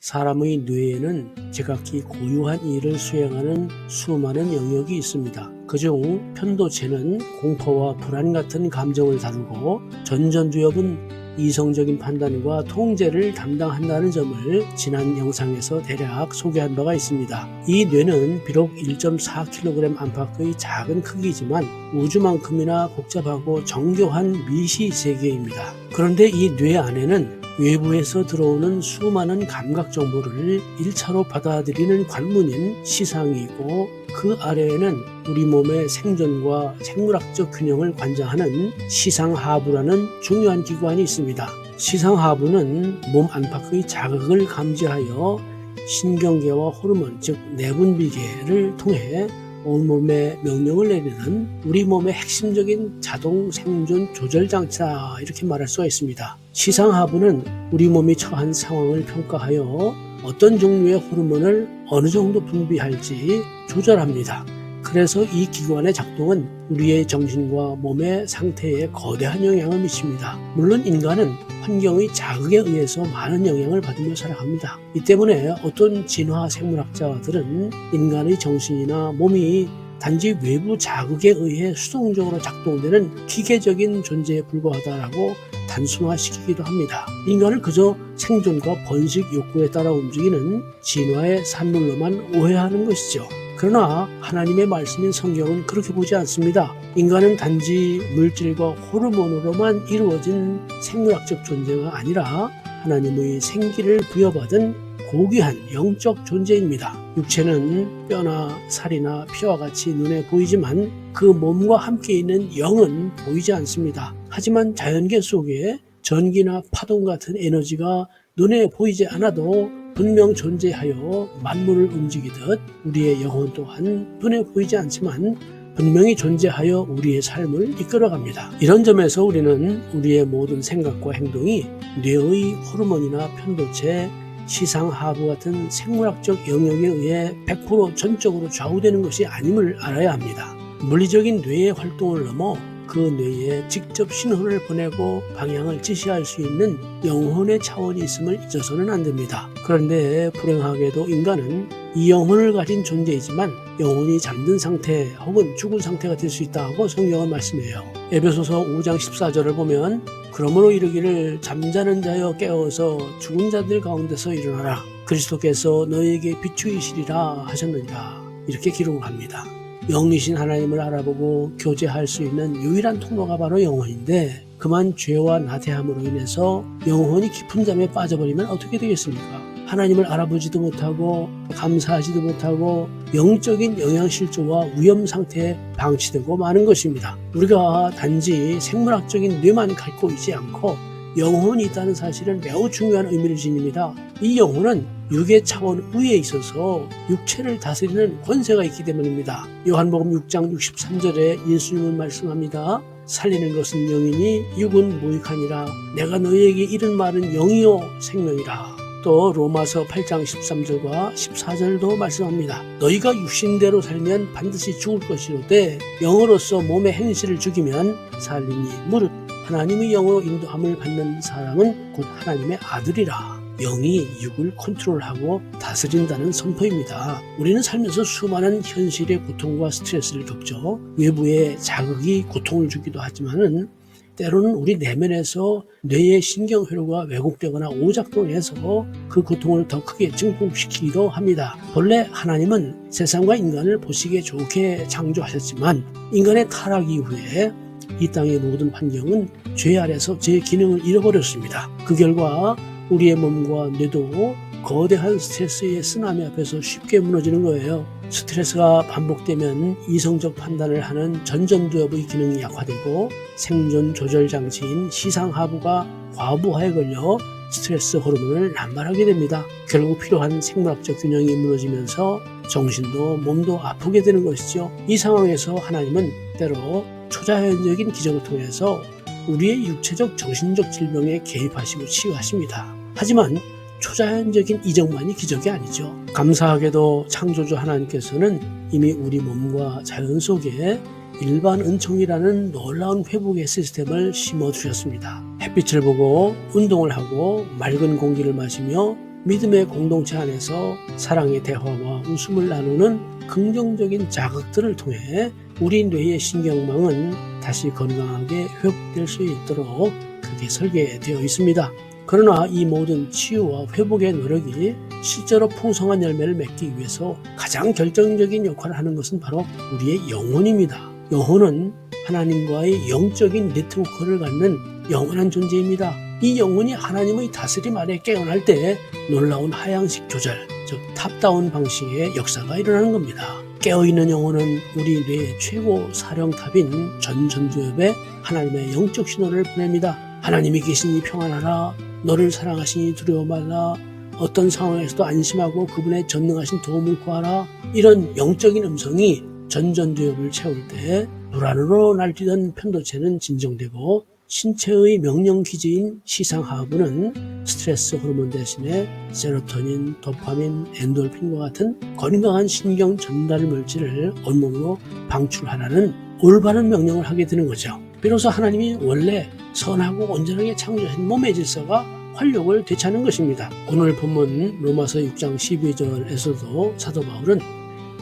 사람의 뇌에는 제각기 고유한 일을 수행하는 수많은 영역이 있습니다. 그중 편도체는 공포와 불안 같은 감정을 다루고 전전두엽은 이성적인 판단과 통제를 담당한다는 점을 지난 영상에서 대략 소개한 바가 있습니다. 이 뇌는 비록 1.4kg 안팎의 작은 크기지만 우주만큼이나 복잡하고 정교한 미시 세계입니다. 그런데 이 뇌 안에는 외부에서 들어오는 수많은 감각 정보를 1차로 받아들이는 관문인 시상이 있고, 그 아래에는 우리 몸의 생존과 생물학적 균형을 관장하는 시상하부라는 중요한 기관이 있습니다. 시상하부는 몸 안팎의 자극을 감지하여 신경계와 호르몬, 즉 내분비계를 통해 온몸에 명령을 내리는 우리 몸의 핵심적인 자동 생존 조절 장치다, 이렇게 말할 수가 있습니다. 시상하부는 우리 몸이 처한 상황을 평가하여 어떤 종류의 호르몬을 어느 정도 분비할지 조절합니다. 그래서 이 기관의 작동은 우리의 정신과 몸의 상태에 거대한 영향을 미칩니다. 물론 인간은 환경의 자극에 의해서 많은 영향을 받으며 살아갑니다. 이 때문에 어떤 진화 생물학자들은 인간의 정신이나 몸이 단지 외부 자극에 의해 수동적으로 작동되는 기계적인 존재에 불과하다라고 단순화시키기도 합니다. 인간을 그저 생존과 번식 욕구에 따라 움직이는 진화의 산물로만 오해하는 것이죠. 그러나 하나님의 말씀인 성경은 그렇게 보지 않습니다. 인간은 단지 물질과 호르몬으로만 이루어진 생물학적 존재가 아니라 하나님의 생기를 부여받은 고귀한 영적 존재입니다. 육체는 뼈나 살이나 피와 같이 눈에 보이지만 그 몸과 함께 있는 영은 보이지 않습니다. 하지만 자연계 속에 전기나 파동 같은 에너지가 눈에 보이지 않아도 분명 존재하여 만물을 움직이듯 우리의 영혼 또한 눈에 보이지 않지만 분명히 존재하여 우리의 삶을 이끌어갑니다. 이런 점에서 우리는 우리의 모든 생각과 행동이 뇌의 호르몬이나 편도체, 시상하부 같은 생물학적 영역에 의해 100% 전적으로 좌우되는 것이 아님을 알아야 합니다. 물리적인 뇌의 활동을 넘어 그 뇌에 직접 신호를 보내고 방향을 지시할 수 있는 영혼의 차원이 있음을 잊어서는 안 됩니다. 그런데 불행하게도 인간은 이 영혼을 가진 존재이지만 영혼이 잠든 상태 혹은 죽은 상태가 될 수 있다고 성경은 말씀해요. 에베소서 5장 14절을 보면 그러므로 이르기를 잠자는 자여 깨어서 죽은 자들 가운데서 일어나라. 그리스도께서 너희에게 비추이시리라 하셨느니라. 이렇게 기록을 합니다. 영이신 하나님을 알아보고 교제할 수 있는 유일한 통로가 바로 영혼인데, 그만 죄와 나태함으로 인해서 영혼이 깊은 잠에 빠져버리면 어떻게 되겠습니까? 하나님을 알아보지도 못하고 감사하지도 못하고 영적인 영양실조와 위험 상태에 방치되고 마는 것입니다. 우리가 단지 생물학적인 뇌만 갖고 있지 않고 영혼이 있다는 사실은 매우 중요한 의미를 지닙니다. 이 영혼은 육의 차원 위에 있어서 육체를 다스리는 권세가 있기 때문입니다. 요한복음 6장 63절에 예수님은 말씀합니다. 살리는 것은 영이니 육은 무익하니라. 내가 너희에게 이른 말은 영이요 생명이라. 또 로마서 8장 13절과 14절도 말씀합니다. 너희가 육신대로 살면 반드시 죽을 것이로되 영으로서 몸의 행실을 죽이면 살리니 무릇 하나님의 영으로 인도함을 받는 사람은 곧 하나님의 아들이라. 영이 육을 컨트롤하고 다스린다는 선포입니다. 우리는 살면서 수많은 현실의 고통과 스트레스를 겪죠. 외부의 자극이 고통을 주기도 하지만은 때로는 우리 내면에서 뇌의 신경회로가 왜곡되거나 오작동해서 그 고통을 더 크게 증폭시키기도 합니다. 본래 하나님은 세상과 인간을 보시기에 좋게 창조하셨지만 인간의 타락 이후에 이 땅의 모든 환경은 죄 아래서 제 기능을 잃어버렸습니다. 그 결과 우리의 몸과 뇌도 거대한 스트레스의 쓰나미 앞에서 쉽게 무너지는 거예요. 스트레스가 반복되면 이성적 판단을 하는 전전두엽의 기능이 약화되고 생존 조절 장치인 시상하부가 과부하에 걸려 스트레스 호르몬을 남발하게 됩니다. 결국 필요한 생물학적 균형이 무너지면서 정신도 몸도 아프게 되는 것이죠. 이 상황에서 하나님은 때로 초자연적인 기적을 통해서 우리의 육체적 정신적 질병에 개입하시고 치유하십니다. 하지만 초자연적인 이적만이 기적이 아니죠. 감사하게도 창조주 하나님께서는 이미 우리 몸과 자연 속에 일반 은총이라는 놀라운 회복의 시스템을 심어주셨습니다. 햇빛을 보고 운동을 하고 맑은 공기를 마시며 믿음의 공동체 안에서 사랑의 대화와 웃음을 나누는 긍정적인 자극들을 통해 우리 뇌의 신경망은 다시 건강하게 회복될 수 있도록 크게 설계되어 있습니다. 그러나 이 모든 치유와 회복의 노력이 실제로 풍성한 열매를 맺기 위해서 가장 결정적인 역할을 하는 것은 바로 우리의 영혼입니다. 영혼은 하나님과의 영적인 네트워크를 갖는 영원한 존재입니다. 이 영혼이 하나님의 다스림 아래 깨어날 때 놀라운 하향식 조절, 즉 탑다운 방식의 역사가 일어나는 겁니다. 깨어있는 영혼은 우리 뇌의 최고 사령탑인 전전두엽에 하나님의 영적 신호를 보냅니다. 하나님이 계시니 평안하라, 너를 사랑하시니 두려워 말라, 어떤 상황에서도 안심하고 그분의 전능하신 도움을 구하라. 이런 영적인 음성이 전전두엽을 채울 때 불안으로 날뛰던 편도체는 진정되고 신체의 명령기지인 시상하부는 스트레스 호르몬 대신에 세로토닌, 도파민, 엔돌핀과 같은 건강한 신경 전달 물질을 온몸으로 방출하라는 올바른 명령을 하게 되는 거죠. 비로소 하나님이 원래 선하고 온전하게 창조하신 몸의 질서가 활력을 되찾는 것입니다. 오늘 본문 로마서 6장 12절에서도 사도 바울은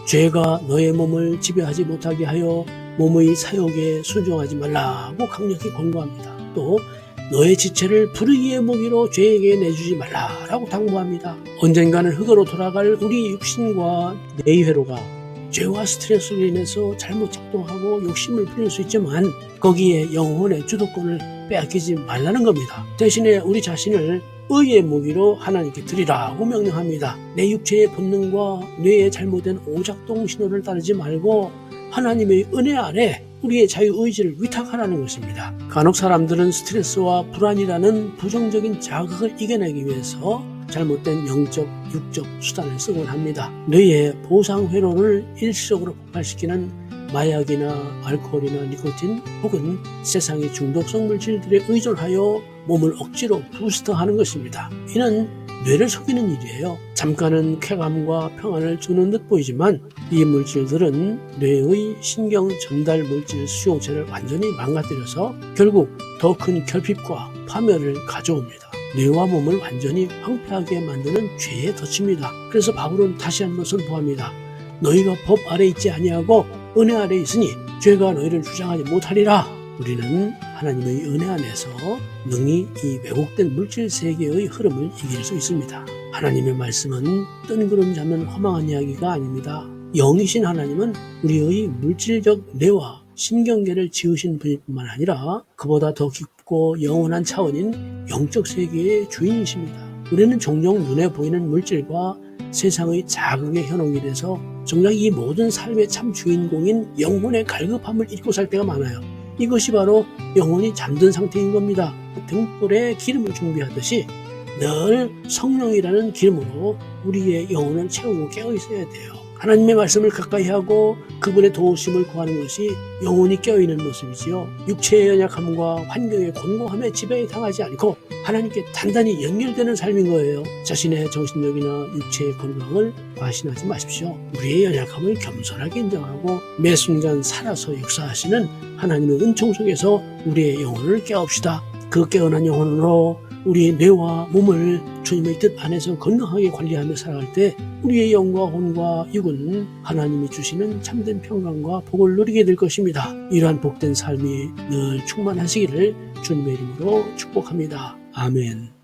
죄가 너의 몸을 지배하지 못하게 하여 몸의 사욕에 순종하지 말라고 강력히 권고합니다. 또 너의 지체를 불의의 무기로 죄에게 내주지 말라라고 당부합니다. 언젠가는 흙으로 돌아갈 우리 육신과 내회로가 죄와 스트레스로 인해서 잘못 작동하고 욕심을 부릴 수 있지만 거기에 영혼의 주도권을 빼앗기지 말라는 겁니다. 대신에 우리 자신을 의의 무기로 하나님께 드리라고 명령합니다. 내 육체의 본능과 뇌의 잘못된 오작동 신호를 따르지 말고 하나님의 은혜 아래 우리의 자유의지를 위탁하라는 것입니다. 간혹 사람들은 스트레스와 불안이라는 부정적인 자극을 이겨내기 위해서 잘못된 영적, 육적 수단을 쓰곤 합니다. 뇌의 보상회로를 일시적으로 폭발시키는 마약이나 알코올이나 니코틴 혹은 세상의 중독성 물질들에 의존하여 몸을 억지로 부스터하는 것입니다. 이는 뇌를 속이는 일이에요. 잠깐은 쾌감과 평안을 주는 듯 보이지만 이 물질들은 뇌의 신경 전달 물질 수용체를 완전히 망가뜨려서 결국 더 큰 결핍과 파멸을 가져옵니다. 뇌와 몸을 완전히 황폐하게 만드는 죄의 덫입니다. 그래서 바울은 다시 한번 선포합니다. 너희가 법 아래 있지 아니하고 은혜 아래 있으니 죄가 너희를 주장하지 못하리라. 우리는 하나님의 은혜 안에서 능히 이 왜곡된 물질 세계의 흐름을 이길 수 있습니다. 하나님의 말씀은 뜬구름 잡는 허망한 이야기가 아닙니다. 영이신 하나님은 우리의 물질적 뇌와 신경계를 지으신 분일 뿐만 아니라 그보다 더 깊고 영원한 차원인 영적 세계의 주인이십니다. 우리는 종종 눈에 보이는 물질과 세상의 자극에 현혹이 돼서 정작 이 모든 삶의 참 주인공인 영혼의 갈급함을 잊고 살 때가 많아요. 이것이 바로 영혼이 잠든 상태인 겁니다. 등불에 기름을 준비하듯이 늘 성령이라는 기름으로 우리의 영혼을 채우고 깨어 있어야 돼요. 하나님의 말씀을 가까이 하고 그분의 도우심을 구하는 것이 영혼이 깨어있는 모습이지요. 육체의 연약함과 환경의 곤고함에 지배당하지 않고 하나님께 단단히 연결되는 삶인 거예요. 자신의 정신력이나 육체의 건강을 과신하지 마십시오. 우리의 연약함을 겸손하게 인정하고 매 순간 살아서 역사하시는 하나님의 은총 속에서 우리의 영혼을 깨웁시다. 그 깨어난 영혼으로 우리의 뇌와 몸을 주님의 뜻 안에서 건강하게 관리하며 살아갈 때 우리의 영과 혼과 육은 하나님이 주시는 참된 평강과 복을 누리게 될 것입니다. 이러한 복된 삶이 늘 충만하시기를 주님의 이름으로 축복합니다. 아멘.